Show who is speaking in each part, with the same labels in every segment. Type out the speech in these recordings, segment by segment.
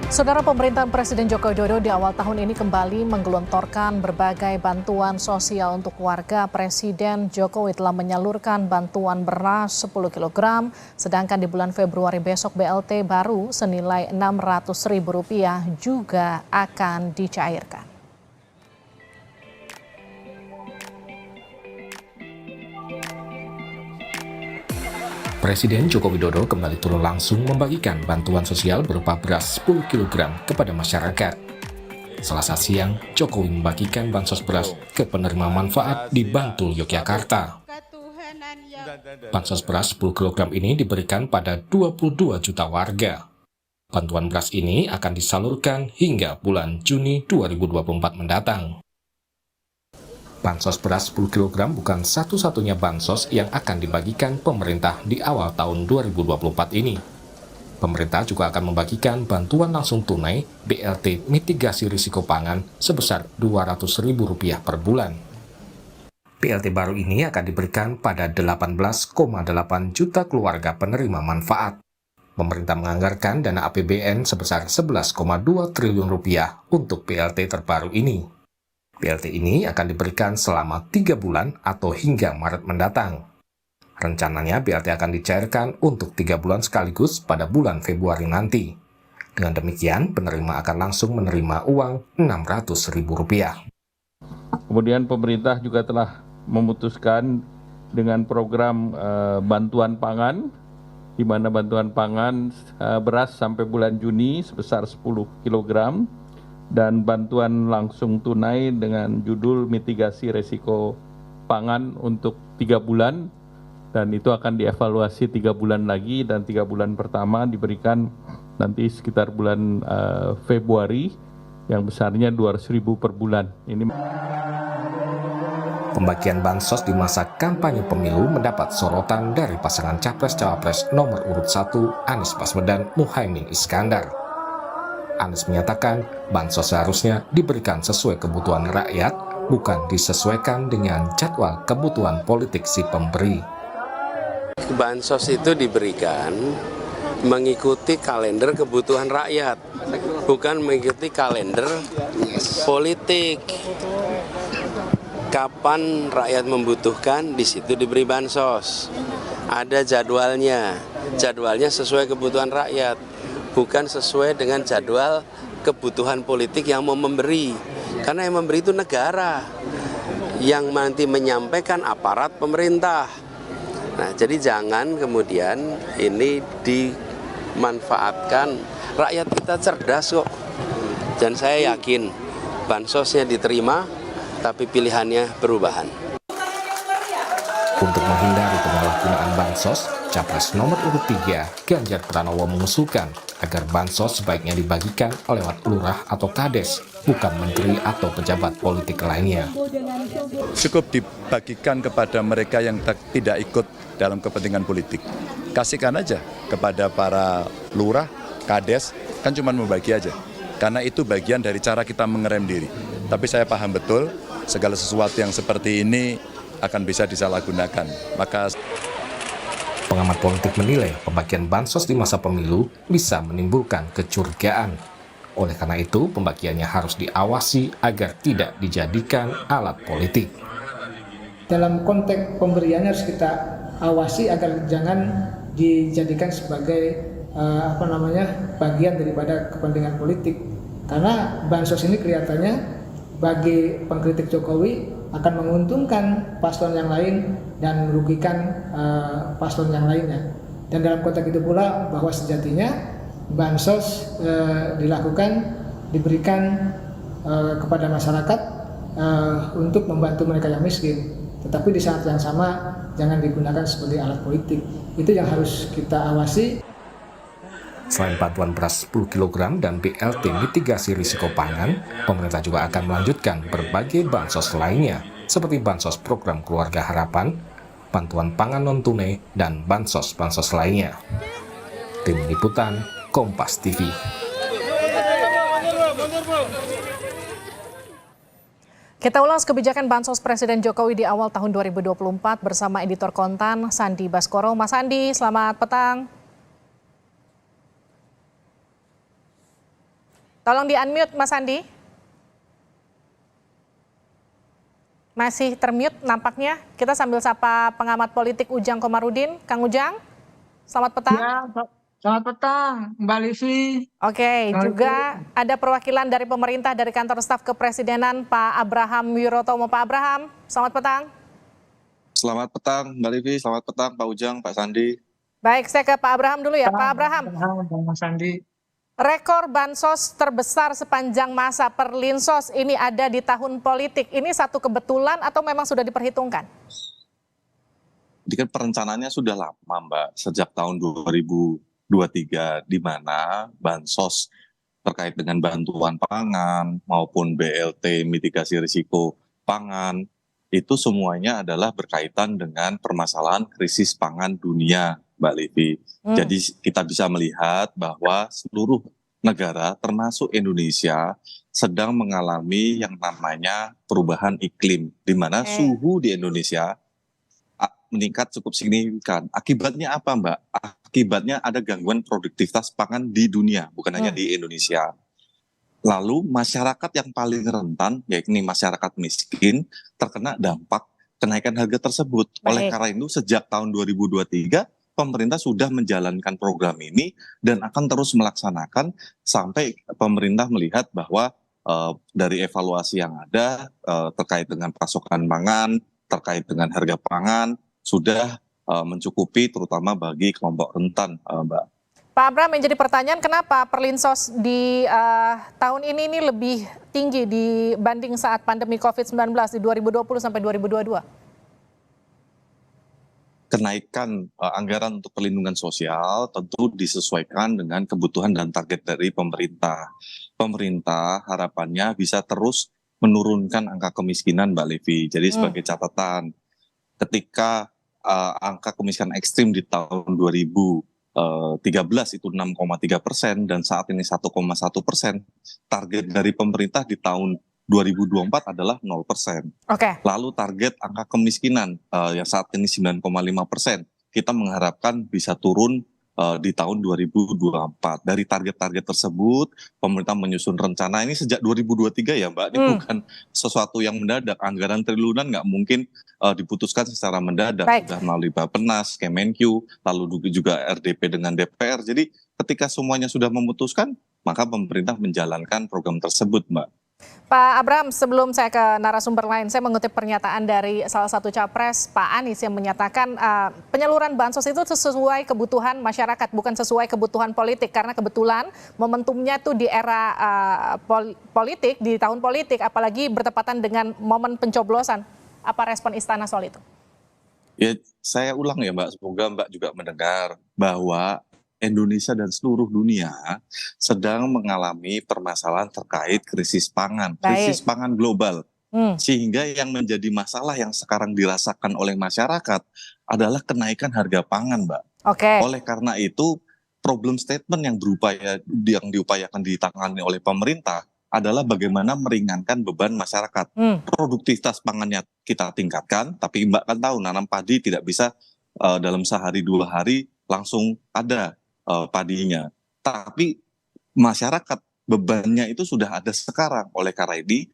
Speaker 1: Saudara, pemerintahan Presiden Joko Widodo di awal tahun ini kembali menggelontorkan berbagai bantuan sosial untuk warga. Presiden Jokowi telah menyalurkan bantuan beras 10 kg, sedangkan di bulan Februari besok BLT baru senilai Rp600.000 juga akan dicairkan.
Speaker 2: Presiden Joko Widodo kembali turun langsung membagikan bantuan sosial berupa beras 10 kg kepada masyarakat. Selasa siang, Jokowi membagikan bansos beras ke penerima manfaat di Bantul, Yogyakarta. Bansos beras 10 kg ini diberikan pada 22 juta warga. Bantuan beras ini akan disalurkan hingga bulan Juni 2024 mendatang. Bansos beras 10 kg bukan satu-satunya bansos yang akan dibagikan pemerintah di awal tahun 2024 ini. Pemerintah juga akan membagikan bantuan langsung tunai BLT mitigasi risiko pangan sebesar Rp200.000 per bulan. BLT baru ini akan diberikan pada 18,8 juta keluarga penerima manfaat. Pemerintah menganggarkan dana APBN sebesar Rp11,2 triliun untuk BLT terbaru ini. BLT ini akan diberikan selama 3 bulan atau hingga Maret mendatang. Rencananya BLT akan dicairkan untuk 3 bulan sekaligus pada bulan Februari nanti. Dengan demikian, penerima akan langsung menerima uang Rp600.000.
Speaker 3: Kemudian pemerintah juga telah memutuskan dengan program bantuan pangan, di mana bantuan pangan beras sampai bulan Juni sebesar 10 kg, dan bantuan langsung tunai dengan judul mitigasi resiko pangan untuk 3 bulan, dan itu akan dievaluasi 3 bulan lagi, dan 3 bulan pertama diberikan nanti sekitar bulan Februari yang besarnya Rp200.000 per bulan.
Speaker 2: Pembagian bansos di masa kampanye pemilu mendapat sorotan dari pasangan Capres-Cawapres nomor urut 1 Anies Baswedan Muhaimin Iskandar. Anies menyatakan bansos seharusnya diberikan sesuai kebutuhan rakyat, bukan disesuaikan dengan jadwal kebutuhan politik si pemberi.
Speaker 4: Bansos itu diberikan mengikuti kalender kebutuhan rakyat, bukan mengikuti kalender politik. Kapan rakyat membutuhkan, di situ diberi bansos. Ada jadwalnya, jadwalnya sesuai kebutuhan rakyat, bukan sesuai dengan jadwal kebutuhan politik yang mau memberi. Karena yang memberi itu negara, yang nanti menyampaikan aparat pemerintah. Nah, jadi jangan kemudian ini dimanfaatkan. Rakyat kita cerdas kok. Dan saya yakin bansosnya diterima, tapi pilihannya perubahan.
Speaker 2: Untuk menghindari penyalahgunaan bansos, Capres nomor urut 3 Ganjar Pranowo mengusulkan agar bansos sebaiknya dibagikan lewat lurah atau kades, bukan menteri atau pejabat politik lainnya.
Speaker 5: Cukup dibagikan kepada mereka yang tidak ikut dalam kepentingan politik. Kasihkan aja kepada para lurah, kades, kan cuma membagi aja. Karena itu bagian dari cara kita mengerem diri. Tapi saya paham betul, segala sesuatu yang seperti ini akan bisa disalahgunakan. Maka
Speaker 2: pengamat politik menilai pembagian bansos di masa pemilu bisa menimbulkan kecurigaan. Oleh karena itu, pembagiannya harus diawasi agar tidak dijadikan alat politik.
Speaker 6: Dalam konteks pemberiannya harus kita awasi agar jangan dijadikan sebagai bagian daripada kepentingan politik. Karena bansos ini kelihatannya bagi pengkritik Jokowi akan menguntungkan paslon yang lain dan merugikan paslon yang lainnya. Dan dalam konteks itu pula bahwa sejatinya bansos diberikan kepada masyarakat untuk membantu mereka yang miskin. Tetapi di saat yang sama jangan digunakan sebagai alat politik. Itu yang harus kita awasi.
Speaker 2: Selain bantuan beras 10 kg dan BLT mitigasi risiko pangan, pemerintah juga akan melanjutkan berbagai bansos lainnya, seperti bansos program Keluarga Harapan, bantuan pangan non-tunai, dan bansos-bansos lainnya. Tim Liputan, Kompas TV.
Speaker 1: Kita ulas kebijakan bansos Presiden Jokowi di awal tahun 2024 bersama editor Kontan, Sandi Baskoro. Mas Sandi, selamat petang. Tolong di-unmute Mas Andi. Masih termute nampaknya. Kita sambil sapa pengamat politik Ujang Komarudin. Kang Ujang, selamat petang.
Speaker 6: Ya, selamat petang, Mbak Livi.
Speaker 1: Oke, juga ada perwakilan dari pemerintah dari kantor staf kepresidenan Pak Abraham Wirotomo. Pak Abraham, selamat petang.
Speaker 7: Selamat petang Mbak Livi, selamat petang Pak Ujang, Pak Sandi.
Speaker 1: Baik, saya ke Pak Abraham dulu ya. Pak Abraham,
Speaker 6: Mas Sandi.
Speaker 1: rekor bansos terbesar sepanjang masa Perlinsos ini ada di tahun politik. Ini satu kebetulan atau memang sudah diperhitungkan?
Speaker 7: Jadi kan perencanaannya sudah lama Mbak, sejak tahun 2023 di mana bansos terkait dengan bantuan pangan maupun BLT mitigasi risiko pangan itu semuanya adalah berkaitan dengan permasalahan krisis pangan dunia, Mbak Livi. Jadi kita bisa melihat bahwa seluruh negara termasuk Indonesia sedang mengalami yang namanya perubahan iklim, di mana suhu di Indonesia meningkat cukup signifikan. Akibatnya apa, Mbak? Akibatnya ada gangguan produktivitas pangan di dunia, bukan hanya di Indonesia. Lalu masyarakat yang paling rentan, yakni masyarakat miskin, terkena dampak kenaikan harga tersebut. Oleh karena itu, sejak tahun 2023, pemerintah sudah menjalankan program ini dan akan terus melaksanakan sampai pemerintah melihat bahwa dari evaluasi yang ada terkait dengan pasokan pangan, terkait dengan harga pangan, sudah mencukupi terutama bagi kelompok rentan, Mbak.
Speaker 1: Pak Abraham, yang jadi pertanyaan kenapa Perlinsos di tahun ini lebih tinggi dibanding saat pandemi COVID-19 di 2020 sampai 2022?
Speaker 7: Kenaikan anggaran untuk perlindungan sosial tentu disesuaikan dengan kebutuhan dan target dari pemerintah. Pemerintah harapannya bisa terus menurunkan angka kemiskinan, Mbak Livi. Jadi sebagai catatan, ketika angka kemiskinan ekstrim di tahun 2013 itu 6,3% dan saat ini 1,1%. Target dari pemerintah di tahun 2024 adalah 0%. Lalu target angka kemiskinan yang saat ini 9,5%. Kita mengharapkan bisa turun di tahun 2024. Dari target-target tersebut, pemerintah menyusun rencana ini sejak 2023 ya Mbak. Ini bukan sesuatu yang mendadak. Anggaran triliunan nggak mungkin diputuskan secara mendadak. Sudah melalui Bappenas, Kemenkyu, lalu juga RDP dengan DPR. Jadi ketika semuanya sudah memutuskan, maka pemerintah menjalankan program tersebut, Mbak.
Speaker 1: Pak Abraham, sebelum saya ke narasumber lain, saya mengutip pernyataan dari salah satu capres, Pak Anies, yang menyatakan penyaluran bansos itu sesuai kebutuhan masyarakat, bukan sesuai kebutuhan politik. Karena kebetulan momentumnya tuh di era politik, di tahun politik, apalagi bertepatan dengan momen pencoblosan. Apa respon Istana soal itu?
Speaker 7: Ya, saya ulang ya Mbak, semoga Mbak juga mendengar bahwa Indonesia dan seluruh dunia sedang mengalami permasalahan terkait krisis pangan, krisis pangan global. Sehingga yang menjadi masalah yang sekarang dirasakan oleh masyarakat adalah kenaikan harga pangan, Mbak. Oleh karena itu, problem statement yang diupayakan ditangani oleh pemerintah adalah bagaimana meringankan beban masyarakat. Produktivitas pangannya kita tingkatkan, tapi Mbak kan tahu nanam padi tidak bisa dalam sehari 2 hari langsung ada padinya. Tapi masyarakat bebannya itu sudah ada sekarang. Oleh karena ini,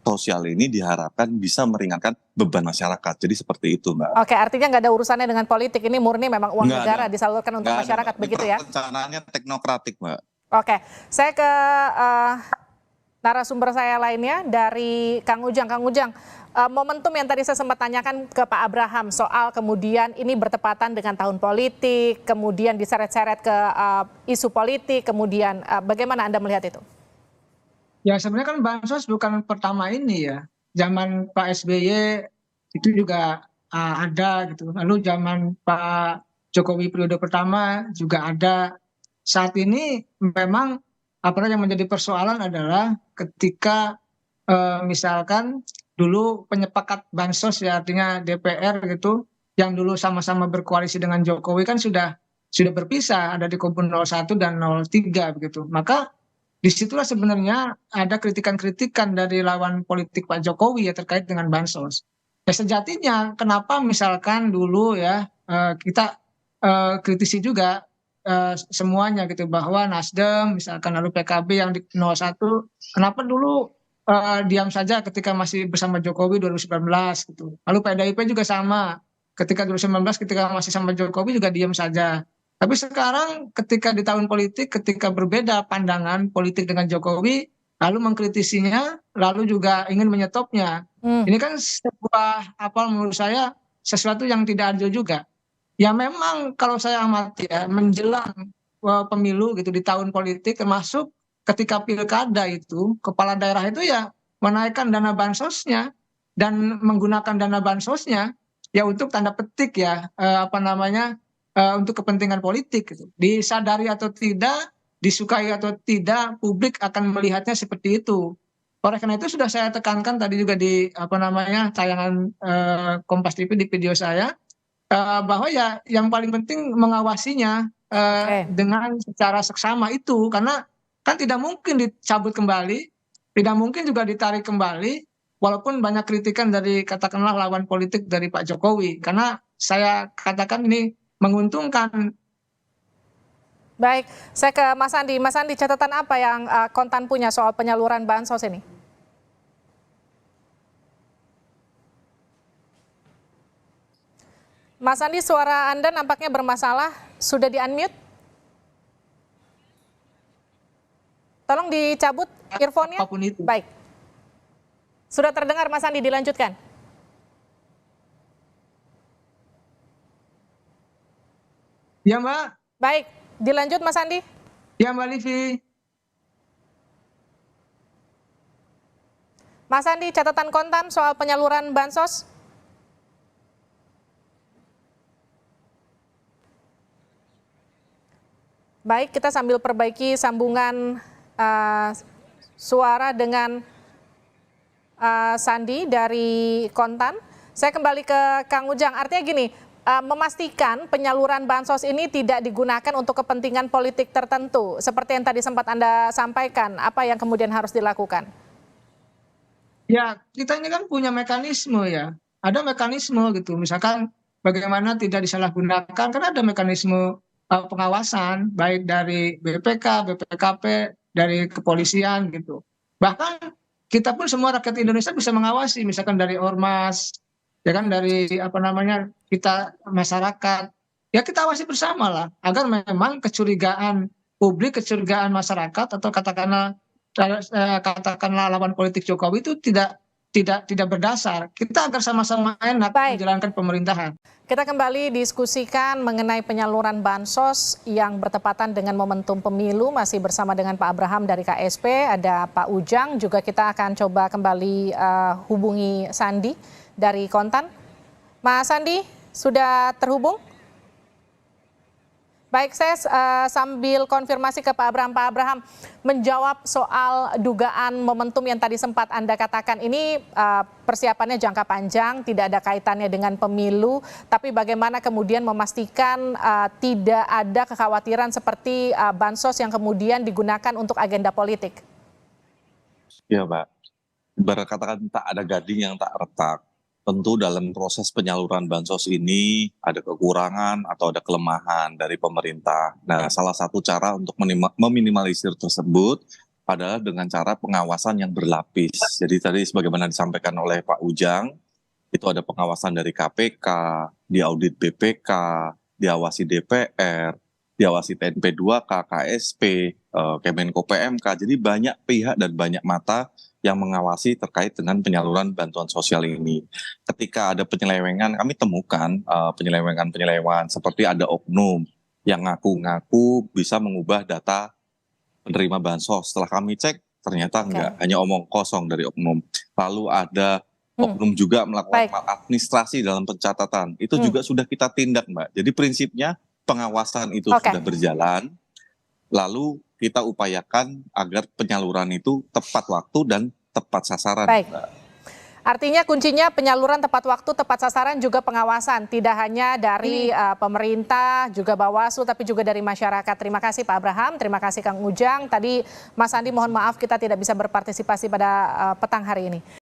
Speaker 7: sosial ini diharapkan bisa meringankan beban masyarakat. Jadi seperti itu, Mbak.
Speaker 1: Artinya nggak ada urusannya dengan politik. Ini murni memang uang negara disalurkan untuk masyarakat, begitu ya?
Speaker 7: Perencanaannya teknokratik, Mbak.
Speaker 1: Saya ke narasumber saya lainnya dari Kang Ujang. Kang Ujang, momentum yang tadi saya sempat tanyakan ke Pak Abraham soal kemudian ini bertepatan dengan tahun politik, kemudian diseret-seret ke isu politik, kemudian bagaimana Anda melihat itu?
Speaker 6: Ya sebenarnya kan bansos bukan pertama ini ya. Zaman Pak SBY itu juga ada gitu. Lalu zaman Pak Jokowi periode pertama juga ada. Saat ini memang apa yang menjadi persoalan adalah ketika misalkan dulu penyepakat bansos ya, artinya DPR gitu, yang dulu sama-sama berkoalisi dengan Jokowi kan sudah berpisah, ada di kubu 01 dan 03 begitu. Maka disitulah sebenarnya ada kritikan-kritikan dari lawan politik Pak Jokowi ya terkait dengan bansos. Ya sejatinya kenapa misalkan dulu ya kita kritisi juga semuanya gitu, bahwa Nasdem misalkan lalu PKB yang di 01 kenapa dulu diam saja ketika masih bersama Jokowi 2019 gitu. Lalu PDIP juga sama, ketika 2019 ketika masih sama Jokowi juga diam saja. Tapi sekarang ketika di tahun politik, ketika berbeda pandangan politik dengan Jokowi, lalu mengkritisinya, lalu juga ingin menyetopnya. Ini kan sebuah menurut saya sesuatu yang tidak adil juga. Ya memang kalau saya amati ya, menjelang pemilu gitu di tahun politik, termasuk ketika pilkada itu, kepala daerah itu ya menaikkan dana bansosnya dan menggunakan dana bansosnya ya untuk tanda petik ya untuk kepentingan politik gitu. Disadari atau tidak, disukai atau tidak, publik akan melihatnya seperti itu. Oleh karena itu sudah saya tekankan tadi juga di tayangan Kompas TV di video saya, bahwa ya yang paling penting mengawasinya dengan secara seksama itu, karena kan tidak mungkin dicabut kembali, tidak mungkin juga ditarik kembali, walaupun banyak kritikan dari katakanlah lawan politik dari Pak Jokowi, karena saya katakan ini menguntungkan.
Speaker 1: Baik, saya ke Mas Andi. Mas Andi, catatan apa yang Kontan punya soal penyaluran bansos ini? Mas Andi, suara Anda nampaknya bermasalah. Sudah di-unmute? Tolong dicabut earphone-nya.
Speaker 6: Apapun itu.
Speaker 1: Baik. Sudah terdengar Mas Andi, dilanjutkan.
Speaker 6: Ya Mbak.
Speaker 1: Baik, dilanjut Mas Andi.
Speaker 6: Ya Mbak Livi.
Speaker 1: Mas Andi, catatan Kontan soal penyaluran bansos? Baik, kita sambil perbaiki sambungan suara dengan Sandi dari Kontan. Saya kembali ke Kang Ujang. Artinya gini, memastikan penyaluran bansos ini tidak digunakan untuk kepentingan politik tertentu. Seperti yang tadi sempat Anda sampaikan, apa yang kemudian harus dilakukan?
Speaker 6: Ya, kita ini kan punya mekanisme ya. Ada mekanisme gitu. Misalkan bagaimana tidak disalahgunakan, karena ada mekanisme pengawasan baik dari BPK, BPKP, dari kepolisian gitu. Bahkan kita pun semua rakyat Indonesia bisa mengawasi, misalkan dari ormas, ya kan, dari kita masyarakat. Ya kita awasi bersama lah, agar memang kecurigaan publik, kecurigaan masyarakat atau katakanlah lawan politik Jokowi itu tidak berdasar. Kita agar sama-sama enak menjalankan pemerintahan.
Speaker 1: Kita kembali diskusikan mengenai penyaluran bansos yang bertepatan dengan momentum pemilu, masih bersama dengan Pak Abraham dari KSP, ada Pak Ujang, juga kita akan coba kembali hubungi Sandi dari Kontan. Mas Sandi, sudah terhubung? Baik, saya sambil konfirmasi ke Pak Abraham. Pak Abraham, menjawab soal dugaan momentum yang tadi sempat Anda katakan, ini persiapannya jangka panjang, tidak ada kaitannya dengan pemilu, tapi bagaimana kemudian memastikan tidak ada kekhawatiran seperti bansos yang kemudian digunakan untuk agenda politik?
Speaker 7: Ya Mbak, ibarat katakan tak ada gading yang tak retak. Tentu dalam proses penyaluran bansos ini ada kekurangan atau ada kelemahan dari pemerintah. Nah, salah satu cara untuk meminimalisir tersebut adalah dengan cara pengawasan yang berlapis. Jadi tadi sebagaimana disampaikan oleh Pak Ujang, itu ada pengawasan dari KPK, diaudit BPK, diawasi DPR, diawasi TNP2K, KSP, Kemenko PMK. Jadi banyak pihak dan banyak mata yang mengawasi terkait dengan penyaluran bantuan sosial ini. Ketika ada penyelewengan, kami temukan penyelewengan seperti ada oknum yang ngaku-ngaku bisa mengubah data penerima bansos. Setelah kami cek, ternyata enggak, hanya omong kosong dari oknum. Lalu ada oknum juga melakukan maladministrasi dalam pencatatan. Itu juga sudah kita tindak, Mbak. Jadi prinsipnya pengawasan itu sudah berjalan, lalu kita upayakan agar penyaluran itu tepat waktu dan tepat sasaran.
Speaker 1: Baik. Artinya kuncinya penyaluran tepat waktu, tepat sasaran, juga pengawasan. Tidak hanya dari pemerintah, juga Bawaslu, tapi juga dari masyarakat. Terima kasih Pak Abraham, terima kasih Kang Ujang. Tadi Mas Andi mohon maaf kita tidak bisa berpartisipasi pada petang hari ini.